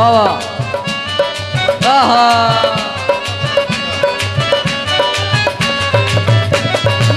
वाह वाह आहा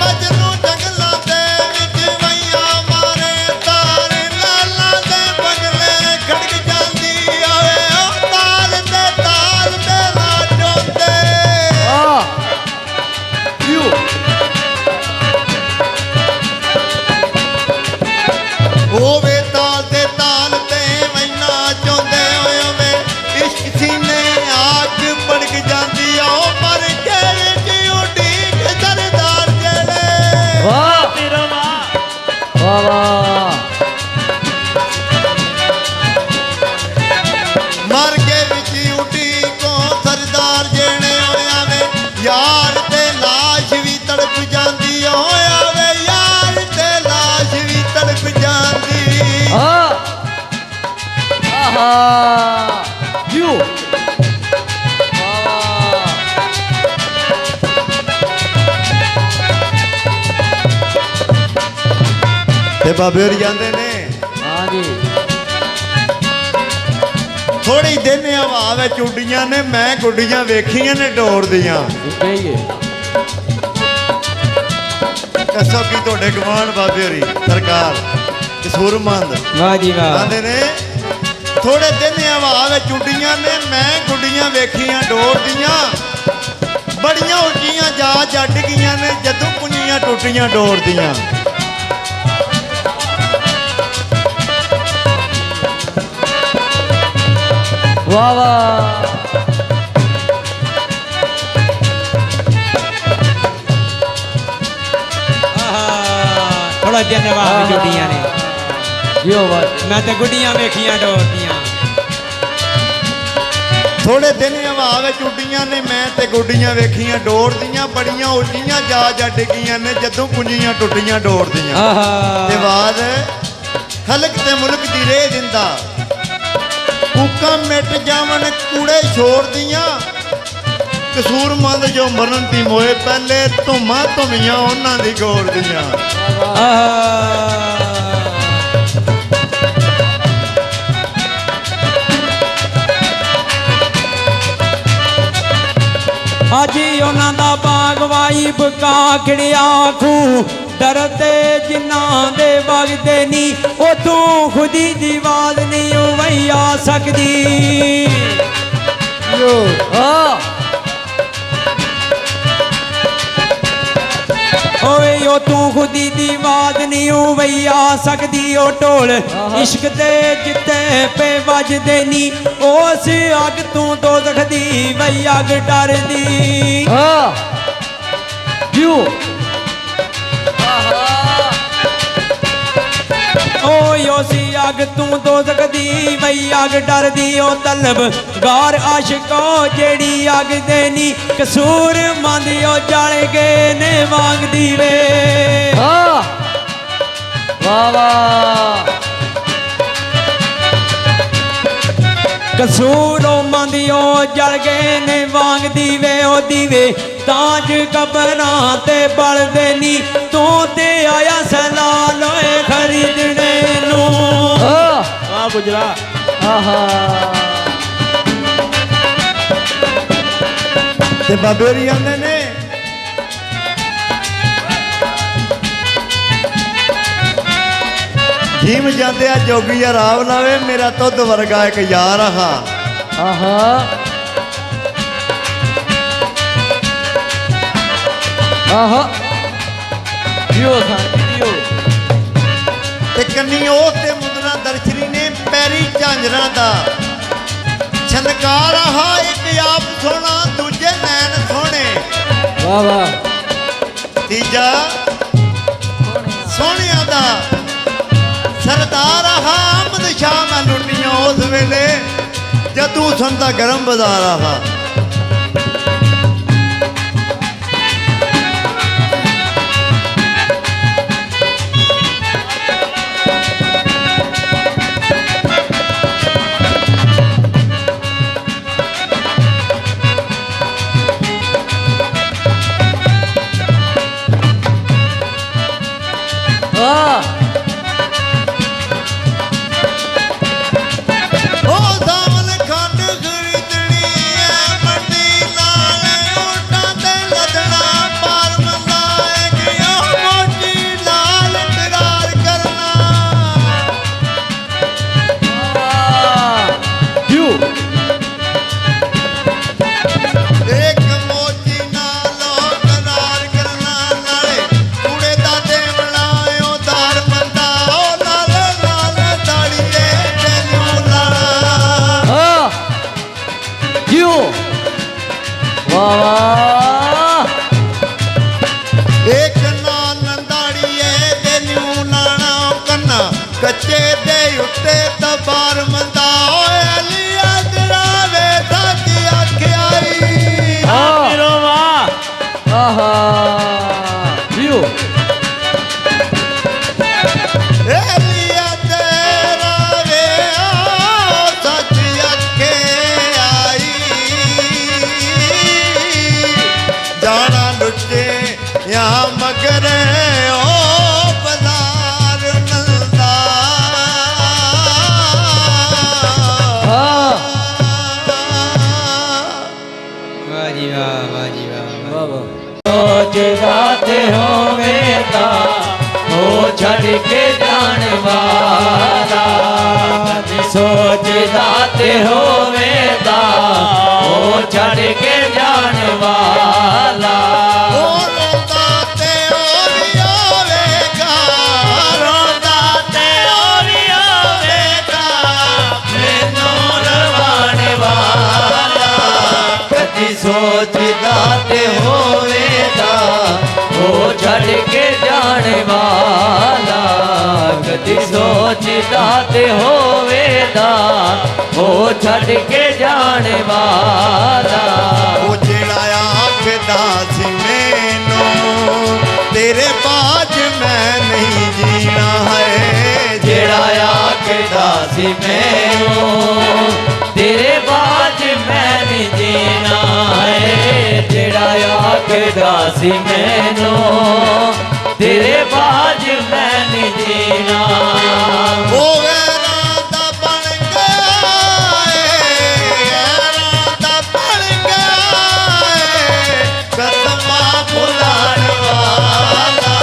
मजनू जंगलां दे विच वैया मारे तार लाला दे बगले खड़क जांदी आवे ओ ताल दे लाजोंदे यू होवे ताल ते वैना चोंदे होए वे इश्क सीने आग भड़क जांदी ओ पर के विच उडीक सरदार जेड़े वाह तेरा वाह वाह वाह मर के विच उडीको सरदार जेड़े होया वे यार ते लाश भी तड़प जांदी होया वे यार ते लाश भी तड़प जांदी आहा यू वाह ते बाबे होर जांदे ने हाँ जी थोड़ी दिन हवा विच उड्डियां ने मैं गुड्डियां वेखियां ने डोर दियां कहिए दसो की तुहाडे गवान बाबे होरी सरकार कसूरमंद वाह जी वाह आंदे ने थोड़े दिन हवा विच उड्डियां ने मैं गुड्डियां वेखियां डोर दियां बड़ियां उच्चियां जा जड गईयां ने जदों पुंजियां टुटियां डोर दियां वाह वाह थोड़ा धन्यवाद जुड़ियां ने यो बात मैं तो गुड्डियां वेखियां डोरदियां थोड़े दिन हवा विच उड्डियां ने मैं ते गुड्डियां वेखियां डोर दियां बड़ियां उच्चियां जा जड गईयां ने जदों पुंजियां टुटियां डोर दियां आहा ते बाद खलक ते मुल्क दी रेह दिंदा कूकां मिट जावन कूड़े छोड़ दियां कसूरमंद जो मरन दी मोए पहले धुम्मां धुमियां उन्हां दी गोर दियां हाजी उन्हां दा बागवाई बका खड़िया खू डरते जिन्ना दे वगदे नी उथों खुदी दी आवाज नहीं वही आ सकदी यो हाँ ओए ओ तू खुदी दी आवाज नहीं वही आ सकदी ओ ढोल इश्क दे जिते पे वजदे नी उस अग तू दोज़ख दी वही अग डरदी हाँ यू ओसी अग तू दोज़ख दी वही अग डरदी ओ तलब गार आशिको जेड़ी अग देनी कसूर मंदी ओ जल गए ने मांगदी वे हाँ वाह वाह कसूर मंदी ओ जल गए ने मांगदी वे ओ दीवे ताज कबरां ते बल देनी तू ते आया सलाल ओए खरीदने नू वाह गुजरा आहा ते बाबे होरी आंदे ने जीम जांदे आ जोगिया राव लावे मेरा तुद वर्गा एक यार हा आहा आहा यो साथी यो ते कन्नी ओस ते मुदरा दर्शनी ने पैरी झांजरां दा छनकार हा एक आप सोना दूजे नैन सोने वाह वाह तीजा सोहणिया दा सरदार हा अहमद शाह मैं लुटियां उस वेले जदू सुनता गरम बाजार हा ओ सावन खा ਮਗਰੇ ਓ ਬਜ਼ਾਰ ਨੰਦਾ ਹਾਂ ਵਾਹ ਜੀ ਵਾਹ ਵਾਹ ਜੀ ਵਾਹ ਵਾਹ ਵਾਹ ਸੋਚਦਾ ਤੇ ਹੋਵੇ ਤਾਂ ਉਹ ਛੱਡ ਕੇ ਜਾਣ ਵਾਲਾ ਕਦੇ ਸੋਚਦਾ ਤੇ ਹੋਵੇ ਤਾਂ ਉਹ ਛੱਡ ਕੇ ਜਾਣ ਵਾਲਾ ਉਹ ਰੋਂਦਾ ਤੇ ਉਹ ਵੀ ਆਵੇਗਾ ਰੋਂਦਾ ਤੇ ਉਹ ਵੀ ਆਵੇਗਾ ਮੈਨੂੰ ਰਵਾਣ ਵਾਲਾ ਕਦੀ ਸੋਚਦਾ ਤੇ ਹੋਵੇ ਤਾਂ ਉਹ ਛੱਡ ਕੇ ਜਾਣ ਵਾਲਾ ਕਦੀ ਸੋਚਦਾ ਤੇ ਹੋਵੇ ਤਾਂ ਉਹ ਛੱਡ ਕੇ ਜਾਣ ਵਾਲਾ ਉਹ ਜਿਹੜਾ ਆਖਦਾ ਸੀ ਮੈਨੂੰ ਤੇਰੇ ਬਾਝ ਮੈਂ ਨਹੀਂ ਜੀਣਾ ਹੈ ਜਿਹੜਾ ਆਖਦਾ ਸੀ ਮੈਨੂੰ ਤੇਰੇ ਬਾਝ ਮੈਂ ਨਹੀਂ ਜੀਣਾ ਹੈ ਜਿਹੜਾ ਆਖਦਾ ਸੀ ਮੈਨੂੰ ਤੇਰੇ ਬਾਝ ਮੈਂ ਨਹੀਂ ਜੀਣਾ ਉਹ ਗੈਰਾਂ ਦਾ ਬਣ ਗਿਆ ਏ ਗੈਰਾਂ ਦਾ ਬਣ ਗਿਆ ਏ ਕਸਮਾਂ ਭੁਲਾਣ ਵਾਲਾ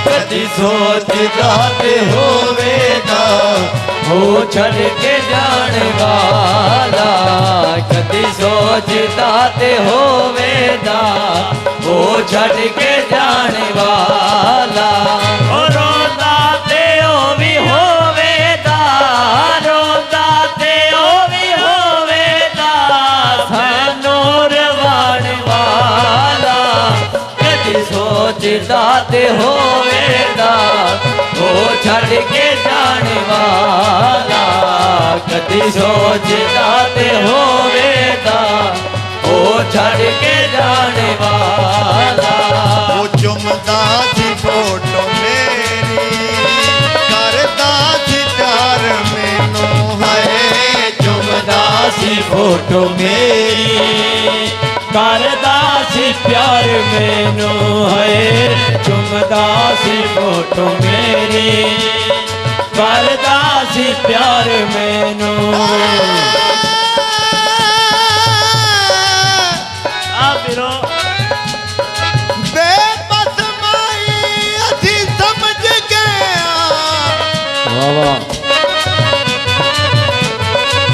ਕਦੀ ਸੋਚਦਾ ਤੇ ਹੋਵੇ ਤਾਂ ਉਹ ਛੱਡ ਕੇ ਜਾਣ ਵਾਲਾ ਕਦੀ ਸੋਚਦਾ ਤੇ ਹੋਵੇ ਤਾਂ ਉਹ ਛੱਡ ਕੇ ਜਾਣ ਵਾਲਾ ਉਹ ਰੋਂਦਾ ਤੇ ਉਹ ਵੀ ਹੋਵੇ ਤਾਂ ਰੋਂਦਾ ਤੇ ਉਹ ਵੀ ਹੋਵੇ ਤਾਂ ਸਾਨੂੰ ਰਵਾਣ ਵਾਲਾ ਕਦੀ ਸੋਚਦਾ ਤੇ ਹੋਵੇ ਤਾਂ ਉਹ ਛੱਡ ਕੇ ਜਾਣ ਵਾਲਾ ਕਦੀ ਸੋਚਦਾ ਤੇ ਹੋਵੇ ਤਾਂ ਉਹ ਛੱਡ ਕੇ ਜਾਣ ਵਾਲਾ ਉਹ ਚੁੰਮਦਾ ਸੀ ਫੋਟੋ ਮੇਰੀ ਕਰਦਾ ਸੀ ਪਿਆਰ ਮੈਨੂੰ ਹਾਏ ਚੁੰਮਦਾ ਸੀ ਫੋਟੋ ਮੇਰੀ ਕਰਦਾ ਸੀ ਪਿਆਰ ਮੈਨੂੰ ਹੈ ਚੁੰਮਦਾ ਸੀ ਫੋਟੋ ਮੇਰੀ ਕਰਦਾ ਸੀ ਪਿਆਰ ਮੈਨੂੰ ਆ ਵੀਰੋ ਬੇਬਸ ਮਾਈ ਅਸੀਂ ਸਮਝ ਗਏ ਵਾਹ ਵਾਹ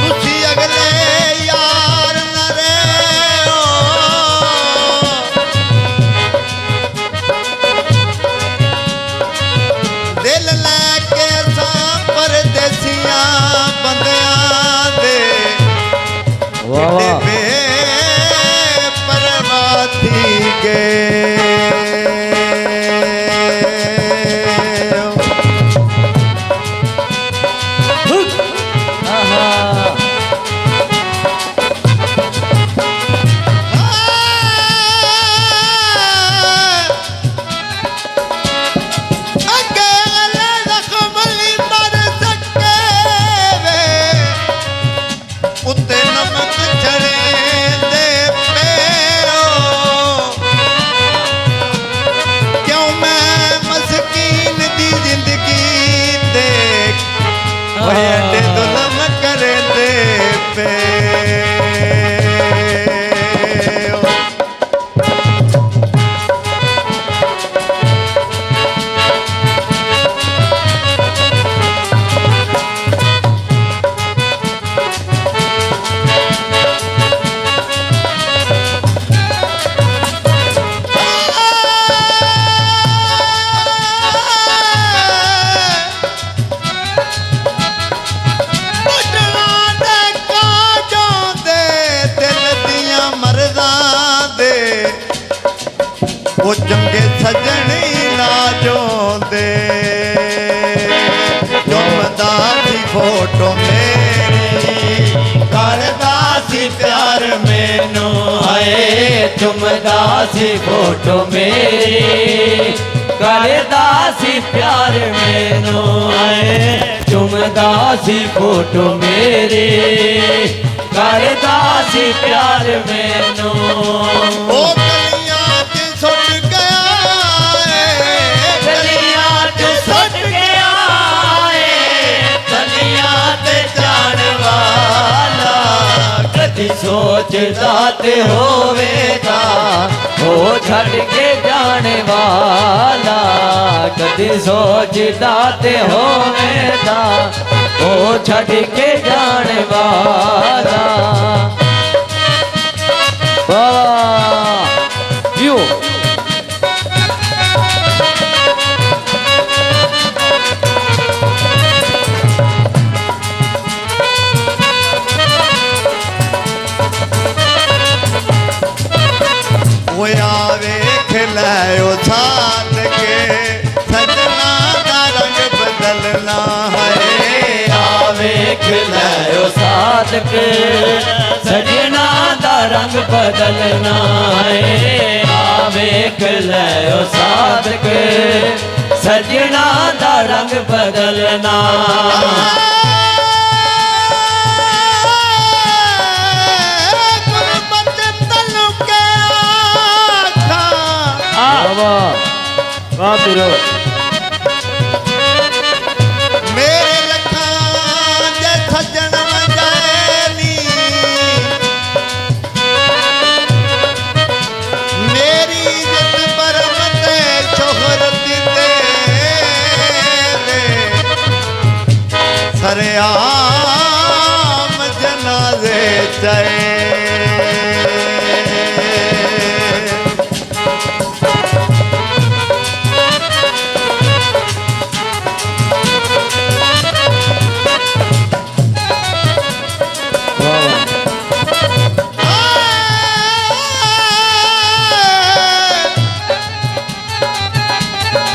ਤੁਸੀਂ ਅਗਲੇ ਯਾਰ ਨਾ ਰਹਿਓ ਦਿਲ ਲੈ ਕੇ ਸਾਂ ਪਰਦੇਸੀਆਂ ਬੰਦਿਆਂ ਦੇ ਵਾਹ ਵਾਹ ਪਰਮਾਤੀ ਗਏ ਆਹਾ ਅਕੇਲੇ ਜ਼ਖਮ ਲਈ ਮਰ ਸਕੇ ਵੇ ਉੱਤੇ ਨਮਕ ਛੜੇ ਦੇ ਪੈਰੋ ਕਿਉਂ ਮੈਂ ਮਸਕੀਨ ਦੀ ਜ਼ਿੰਦਗੀ ਦੇਖ ਓਏ ਅੱਡੇ ਦੁਲਮ ਕਰਦੇ ਪਏ ਉਹ ਚੰਗੇ ਸੱਜਣੀ ਲਾਜੋਂਦੇ ਚੁੰਮਦਾ ਸੀ ਫੋਟੋ ਮੇਰੀ ਕਰਦਾ ਸੀ ਪਿਆਰ ਮੈਨੂੰ ਹਾਏ ਚੁੰਮਦਾ ਸੀ ਫੋਟੋ ਮੇਰੀ ਕਰਦਾ ਸੀ ਪਿਆਰ ਮੈਨੂੰ ਹਾਏ ਚੁੰਮਦਾ ਸੀ ਫੋਟੋ ਮੇਰੀ ਕਰਦਾ ਸੀ ਪਿਆਰ ਮੈਨੂੰ ਉਹ ਗਲੀਆਂ 'ਚ ਸੁੱਟ ਗਿਆ ਏ ਸੋਚਦਾ ਤੇ ਹੋਵੇਗਾ ਉਹ ਛੱਡ ਕੇ ਜਾਣ ਵਾਲਾ ਕਦੇ ਸੋਚਦਾ ਤੇ ਹੋਵੇਗਾ ਉਹ ਛੱਡ ਕੇ ਜਾਣ ਵਾਲਾ ਵਾਹ ਯੂ ਹੋਇਆ ਵੇਖ ਲੈ ਉਹ ਸਾਥ ਕੇ ਸਜਣਾ ਦਾ ਰੰਗ ਬਦਲਣਾ ਹੈ ਆ ਵੇਖ ਲੈ ਉਹ ਸਾਦਕ ਸਜਣਾ ਦਾ ਰੰਗ ਬਦਲਣਾ ਏ ਆ ਵੇਖ ਲੈ ਉਹ ਸਾਦਕ ਸਜਣਾ ਦਾ ਰੰਗ ਬਦਲਣਾ ਵਾਹ ਵਾਹ ਵੀਰੋ ਮੇਰੇ ਲੱਖਾਂ ਜੇ ਸੱਜਣ ਵਜਾਏ ਨੀ ਮੇਰੀ ਜਿੱਤ ਪਰਮ ਤੇ ਸ਼ੋਹਰਤ ਤੇ ਸਰਿਆਮ ਜਨਾਜ਼ੇ ਚਾਏ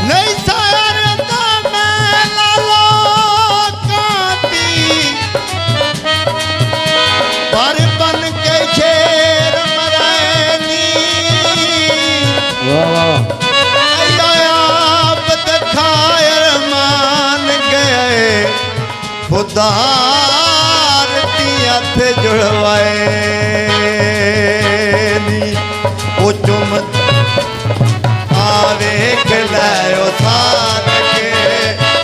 ਨਹੀਂ ਸਾਰਦਾ ਮੈਂ ਲਾਲੋ ਕਾਂਤੀ ਪਰ ਬਨ ਕੇ ਸ਼ੇਰ ਮਰਾਏ ਨੀ ਵਾਹ ਆਪ ਦਿਖਾਇਰ ਮਾਨ ਗਏ ਖੁਦਾ ਰਤੀਆਂ ਤੇ ਜੁੜਵਾਏ ਨੀ ਉਹ ਚੁੰਮ ਵੇਖ ਲੈ ਉਹ ਸਾਥ ਕੇ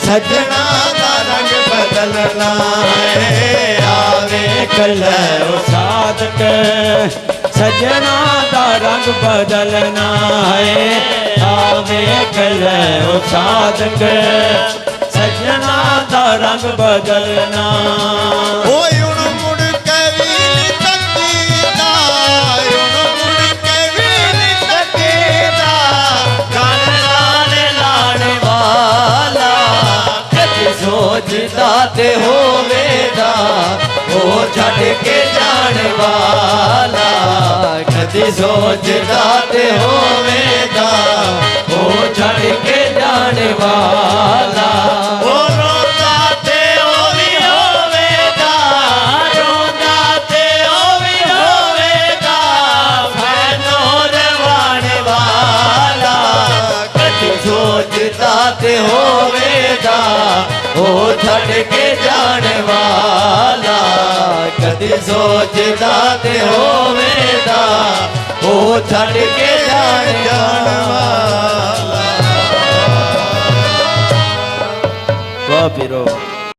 ਸਜਣਾ ਦਾ ਰੰਗ ਬਦਲਣਾ ਹੈ ਆ ਵੇਖ ਲੈ ਉਹ ਸਾਦਕ ਸਜਣਾ ਦਾ ਰੰਗ ਬਦਲਣਾ ਹੈ ਆ ਵੇਖ ਲੈ ਉਹ ਸਾਦਕ ਸਜਣਾ ਦਾ ਰੰਗ ਬਦਲਣਾ ਓਏ ਹੁਣ ਮੁੜ ਕੇ ਵੀ ਨੀ ਤੱਕੀਦਾ ਹੁਣ ਮੁੜ ਕੇ ਵੀ ਨੀ ਤੱਕੀਦਾ ਕਣ ਲਾਣ ਵਾਲਾ ਕਦੇ ਸੋਚਦਾ ਤੇ ਹੋਵੇਗਾ ਉਹ ਛੱਡ ਕੇ ਜਾਣ ਵਾਲਾ ਕਦੇ ਸੋਚਦਾ ਤੇ ਹੋਵੇਗਾ ਉਹ ਛੱਡ ਕੇ ਜਾਣ ਵਾਲਾ ਉਹ ਰੋਂਦਾ ਤੇ ਉਹ ਵੀ ਹੋਵੇਗਾ ਰੋਂਦਾ ਤੇ ਉਹ ਵੀ ਹੋਵੇਗਾ ਫੈਨੋ ਰਵਾਣ ਵਾਲਾ ਕਦੇ ਸੋਚਦਾ ਤੇ ਹੋਵੇਗਾ ਉਹ ਛੱਡ ਕੇ ਜਾਣ ਵਾਲਾ ਕਦੇ ਸੋਚਦਾ ਤੇ ਹੋਵੇਗਾ ਉਹ ਛੱਡ ਕੇ ਜਾਣ ਵਾਲਾ ਵਾਹ ਪੀਰੋ